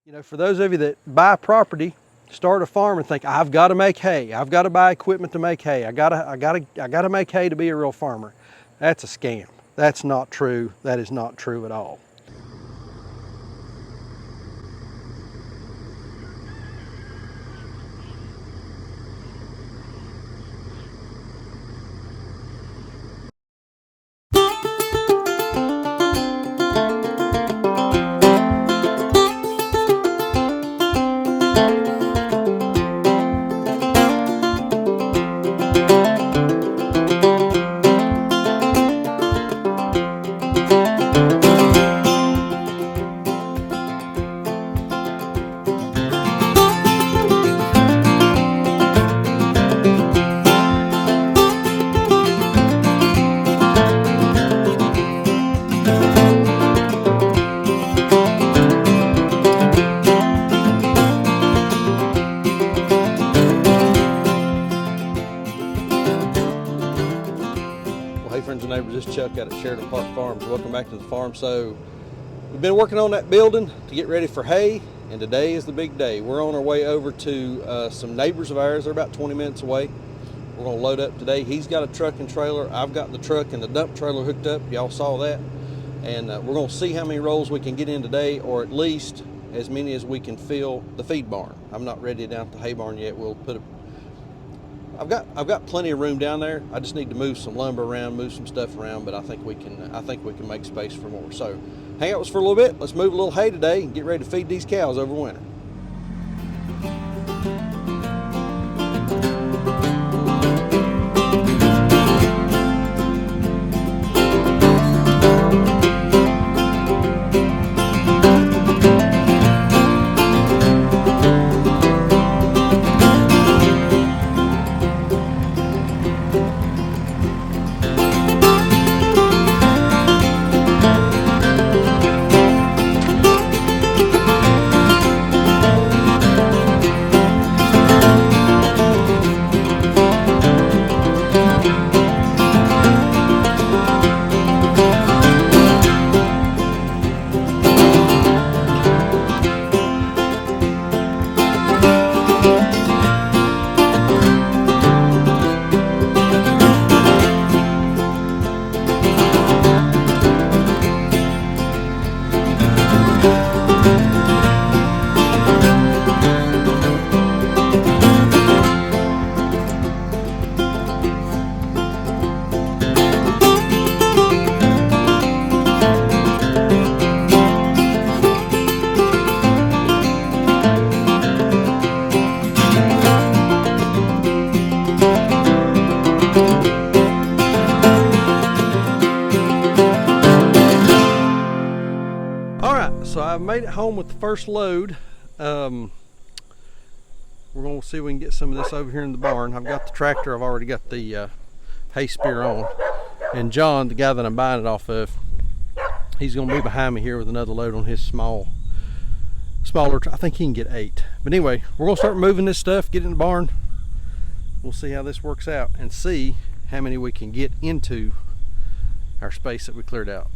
You know, for those of you that buy property, start a farm and think, I've got to make hay. I've got to buy equipment to make hay. I gotta make hay to be a real farmer. That's a scam. That's not true. That is not true at all. Hey friends and neighbors, this is Chuck out at Sheridan Park Farms. Welcome back to the farm. So we've been working on that building to get ready for hay, and today is the big day. We're on our way over to some neighbors of ours. They're about 20 minutes away. We're going to load up today. He's got a truck and trailer. I've got the truck and the dump trailer hooked up. Y'all saw that. And we're going to see how many rolls we can get in today, or at least as many as we can fill the feed barn. I'm not ready down at the hay barn yet. We'll put I've got plenty of room down there. I just need to move some lumber around, move some stuff around, but I think we can make space for more. So hang out with us for a little bit. Let's move a little hay today and get ready to feed these cows over winter. So I've made it home with the first load. We're going to see if we can get some of this over here in the barn. I've got the tractor. I've already got the hay spear on. And John, the guy that I'm buying it off of, he's going to be behind me here with another load on his smaller. I think he can get 8. But anyway, we're going to start moving this stuff, get it in the barn. We'll see how this works out and see how many we can get into our space that we cleared out.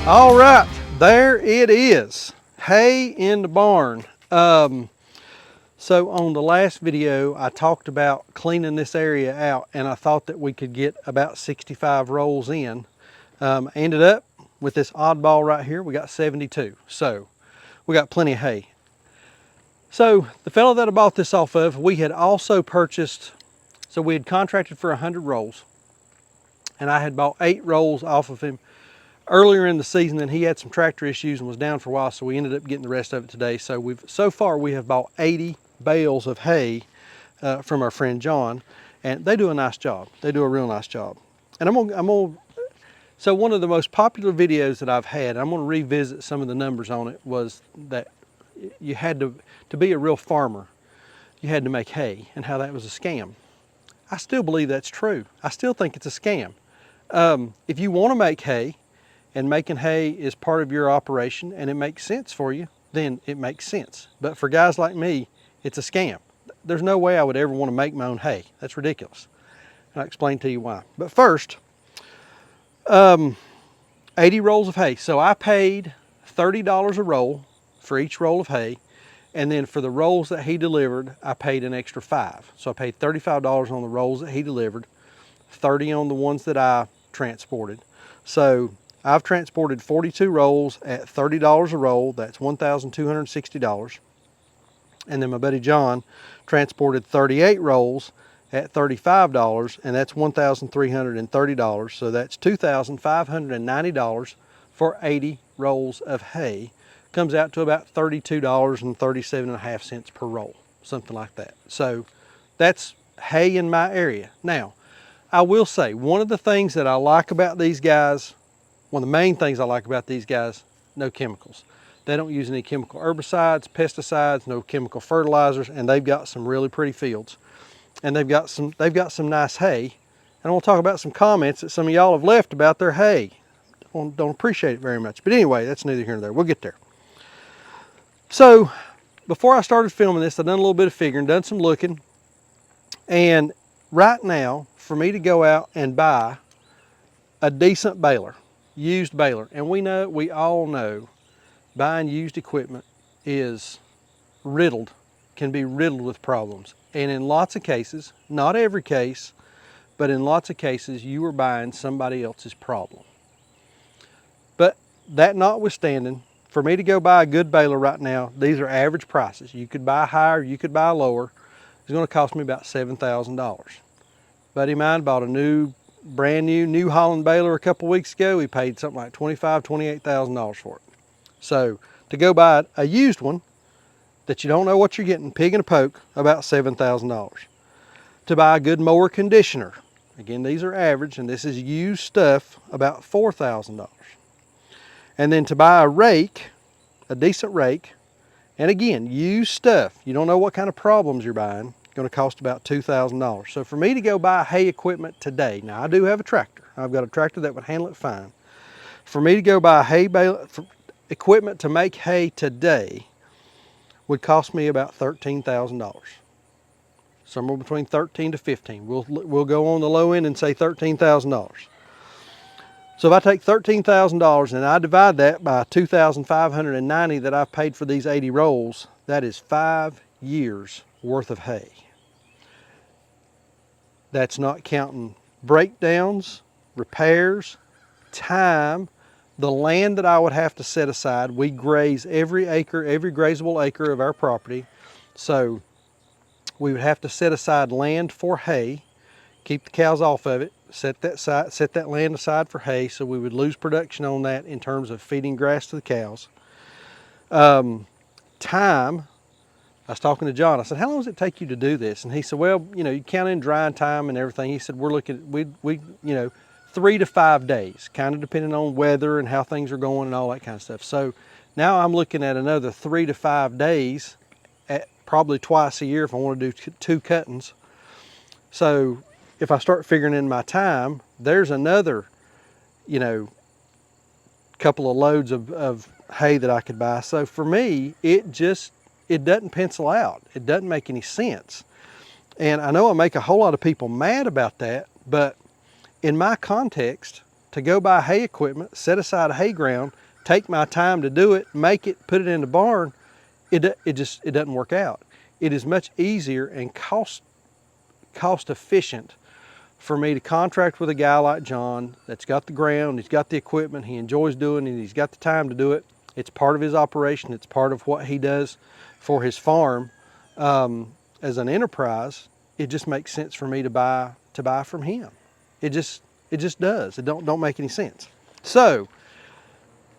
All right, there it is. Hay in the barn. So on the last video, I talked about cleaning this area out, and I thought that we could get about 65 rolls in. Ended up with this oddball right here, we got 72. So we got plenty of hay. So the fellow that I bought this off of, we had also purchased, so we had contracted for 100 rolls, and I had bought 8 rolls off of him earlier in the season, and he had some tractor issues and was down for a while, so we ended up getting the rest of it today. So so far we have bought 80 bales of hay from our friend John, and they do a nice job. They do a real nice job. And so one of the most popular videos that I've had, I'm gonna revisit some of the numbers on it, was that you had to be a real farmer, you had to make hay, and how that was a scam. I still believe that's true. I still think it's a scam. If you wanna make hay, and making hay is part of your operation and it makes sense for you, then it makes sense. But for guys like me, it's a scam. There's no way I would ever want to make my own hay. That's ridiculous. And I'll explain to you why. But first, 80 rolls of hay. So I paid $30 a roll for each roll of hay. And then for the rolls that he delivered, I paid an extra $5. So I paid $35 on the rolls that he delivered, $30 on the ones that I transported. So I've transported 42 rolls at $30 a roll. That's $1,260. And then my buddy John transported 38 rolls at $35, and that's $1,330. So that's $2,590 for 80 rolls of hay. Comes out to about $32.37.5 per roll, something like that. So that's hay in my area. Now, I will say, one of the things that I like about these guys, one of the main things I like about these guys, no chemicals. They don't use any chemical herbicides, pesticides, no chemical fertilizers, and they've got some really pretty fields. And they've got some nice hay. And I want to talk about some comments that some of y'all have left about their hay. Don't appreciate it very much. But anyway, that's neither here nor there. We'll get there. So before I started filming this, I've done a little bit of figuring, done some looking. And right now, for me to go out and buy a decent baler, used baler, and we all know buying used equipment is can be riddled with problems. And in lots of cases, not every case, but in lots of cases, you are buying somebody else's problem. But that notwithstanding, for me to go buy a good baler right now, these are average prices. You could buy higher, you could buy lower. It's going to cost me about $7,000. Buddy of mine bought a brand new New Holland baler a couple weeks ago. He paid something like $25,000, $28,000 for it. So to go buy a used one that you don't know what you're getting, pig and a poke, about $7,000. To buy a good mower conditioner, again, these are average, and this is used stuff, about $4,000. And then to buy a rake, a decent rake, and again, used stuff, you don't know what kind of problems you're buying, going to cost about $2,000. So for me to go buy hay equipment today, now I do have a tractor. I've got a tractor that would handle it fine. For me to go buy hay equipment to make hay today would cost me about $13,000. Somewhere between 13 to 15. We'll go on the low end and say $13,000. So if I take $13,000 and I divide that by $2,590 that I've paid for these 80 rolls, that is 5 years worth of hay. That's not counting breakdowns, repairs, time, the land that I would have to set aside. We graze every grazable acre of our property. So we would have to set aside land for hay, keep the cows off of it, set that land aside for hay, so we would lose production on that in terms of feeding grass to the cows. Time, I was talking to John, I said, how long does it take you to do this? And he said, well, you count in drying time and everything. He said, we're looking, 3 to 5 days, kind of depending on weather and how things are going and all that kind of stuff. So now I'm looking at another 3 to 5 days, at probably twice a year if I want to do 2 cuttings. So if I start figuring in my time, there's another, couple of loads of hay that I could buy. So for me, it doesn't pencil out. It doesn't make any sense. And I know I make a whole lot of people mad about that, but in my context, to go buy hay equipment, set aside a hay ground, take my time to do it, make it, put it in the barn, it doesn't work out. It is much easier and cost efficient for me to contract with a guy like John that's got the ground, he's got the equipment, he enjoys doing it, he's got the time to do it. It's part of his operation, it's part of what he does for his farm. As an enterprise, it just makes sense for me to buy from him. It just does. It don't make any sense. So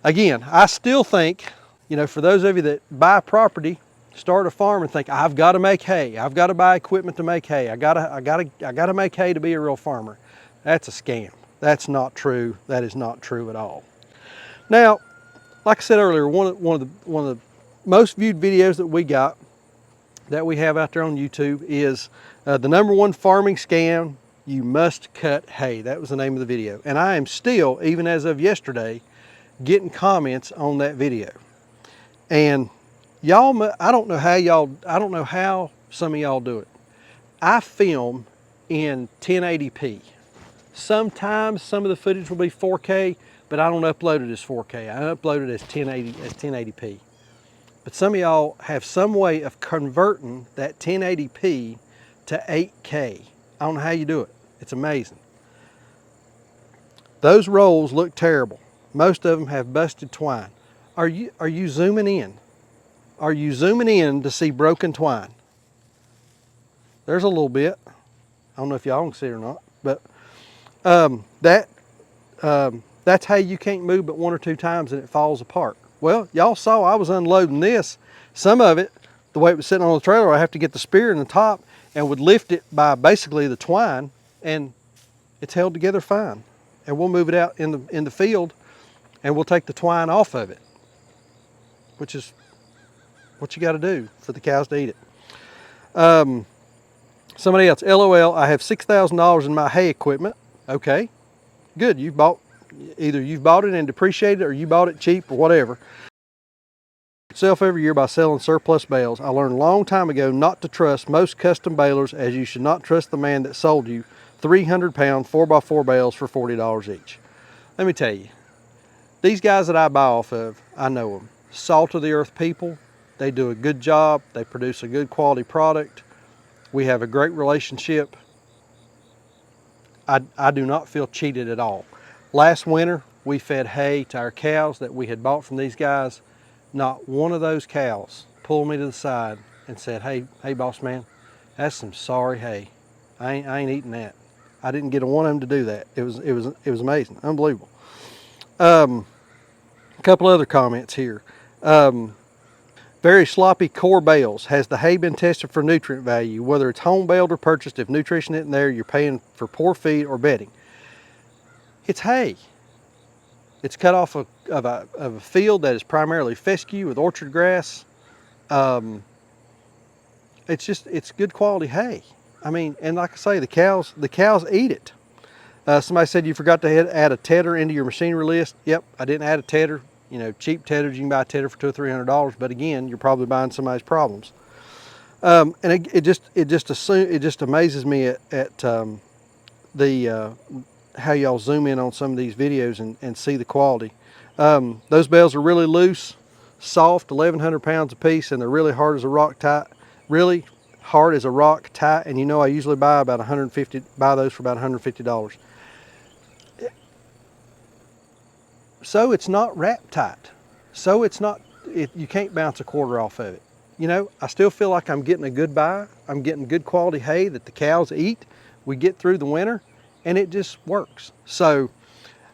again, I still think, you know, for those of you that buy property, start a farm and think, I've got to make hay, I've got to buy equipment to make hay, I gotta make hay to be a real farmer. That's a scam. That's not true. That is not true at all. Now, like I said earlier, one of the most viewed videos that we have out there on YouTube is the #1 farming scam: you must cut hay. That was the name of the video. And I am still, even as of yesterday, getting comments on that video. And y'all, I don't know how some of y'all do it. I film in 1080p. Sometimes some of the footage will be 4K, but I don't upload it as 4K. I upload it as 1080p. But some of y'all have some way of converting that 1080p to 8K. I don't know how you do it. It's amazing. Those rolls look terrible. Most of them have busted twine. Are you zooming in? Are you zooming in to see broken twine? There's a little bit. I don't know if y'all can see it or not, but that's how you can't move but 1 or 2 times and it falls apart. Well, y'all saw I was unloading this. Some of it, the way it was sitting on the trailer, I have to get the spear in the top and would lift it by basically the twine, and it's held together fine. And we'll move it out in the field and we'll take the twine off of it, which is what you got to do for the cows to eat it. Somebody else, LOL, I have $6,000 in my hay equipment. Okay, good. Either you've bought it and depreciated it, or you bought it cheap, or whatever. Myself every year by selling surplus bales. I learned a long time ago not to trust most custom balers, as you should not trust the man that sold you 300-pound 4x4 bales for $40 each. Let me tell you, these guys that I buy off of, I know them. Salt of the earth people. They do a good job. They produce a good quality product. We have a great relationship. I do not feel cheated at all. Last winter, we fed hay to our cows that we had bought from these guys. Not one of those cows pulled me to the side and said, hey boss man, that's some sorry hay. I ain't eating that. I didn't get one of them to do that. It was amazing, unbelievable. A couple other comments here. Very sloppy core bales. Has the hay been tested for nutrient value? Whether it's home baled or purchased, if nutrition isn't there, you're paying for poor feed or bedding. It's hay. It's cut off of a field that is primarily fescue with orchard grass. It's good quality hay. I mean, and like I say, the cows eat it. Somebody said you forgot to add a tedder into your machinery list. Yep, I didn't add a tedder. You know, cheap tedders, you can buy a tedder for $200 or $300, but again, you're probably buying somebody's problems. And it just amazes me at how y'all zoom in on some of these videos and see the quality. Those bales are really loose, soft, 1,100 pounds a piece, and they're really hard as a rock tight. Really hard as a rock tight, and you know I usually buy those for about $150. So it's not wrap tight. So you can't bounce a quarter off of it. You know, I still feel like I'm getting a good buy. I'm getting good quality hay that the cows eat. We get through the winter and it just works. So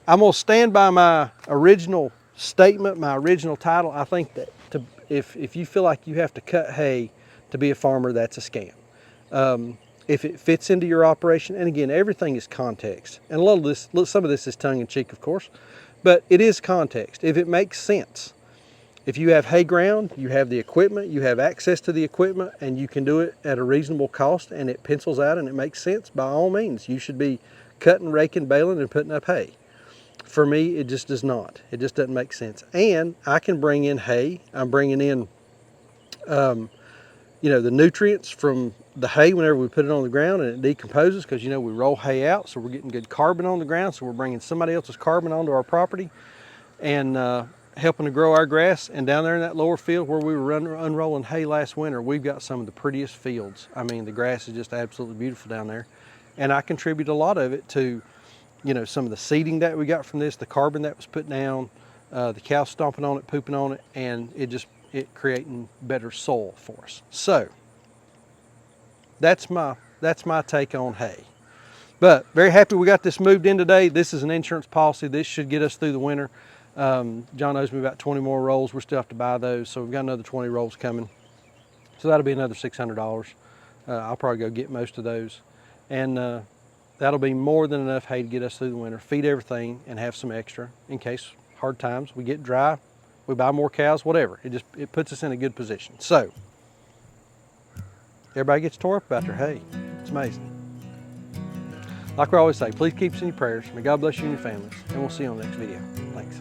I'm gonna stand by my original statement, my original title. I think that if you feel like you have to cut hay to be a farmer, that's a scam. If it fits into your operation, and again, everything is context. And some of this is tongue in cheek, of course, but it is context. If it makes sense, if you have hay ground, you have the equipment, you have access to the equipment, and you can do it at a reasonable cost, and it pencils out and it makes sense, by all means, you should be cutting, raking, baling, and putting up hay. For me, it just does not. It just doesn't make sense. And I can bring in hay. I'm bringing in the nutrients from the hay whenever we put it on the ground and it decomposes, because we roll hay out, so we're getting good carbon on the ground, so we're bringing somebody else's carbon onto our property and helping to grow our grass. And down there in that lower field where we were unrolling hay last winter, we've got some of the prettiest fields. I mean, the grass is just absolutely beautiful down there. And I contribute a lot of it to, some of the seeding that we got from this, the carbon that was put down, the cow stomping on it, pooping on it, and it creating better soil for us. So that's my take on hay. But very happy we got this moved in today. This is an insurance policy. This should get us through the winter. John owes me about 20 more rolls. We still have to buy those, so we've got another 20 rolls coming. So that'll be another $600. I'll probably go get most of those. And that'll be more than enough hay to get us through the winter, feed everything, and have some extra in case hard times, we get dry, we buy more cows, whatever. It puts us in a good position. So everybody gets tore up about their hay. It's amazing. Like we always say, please keep us in your prayers. May God bless you and your families, and we'll see you on the next video. Thanks.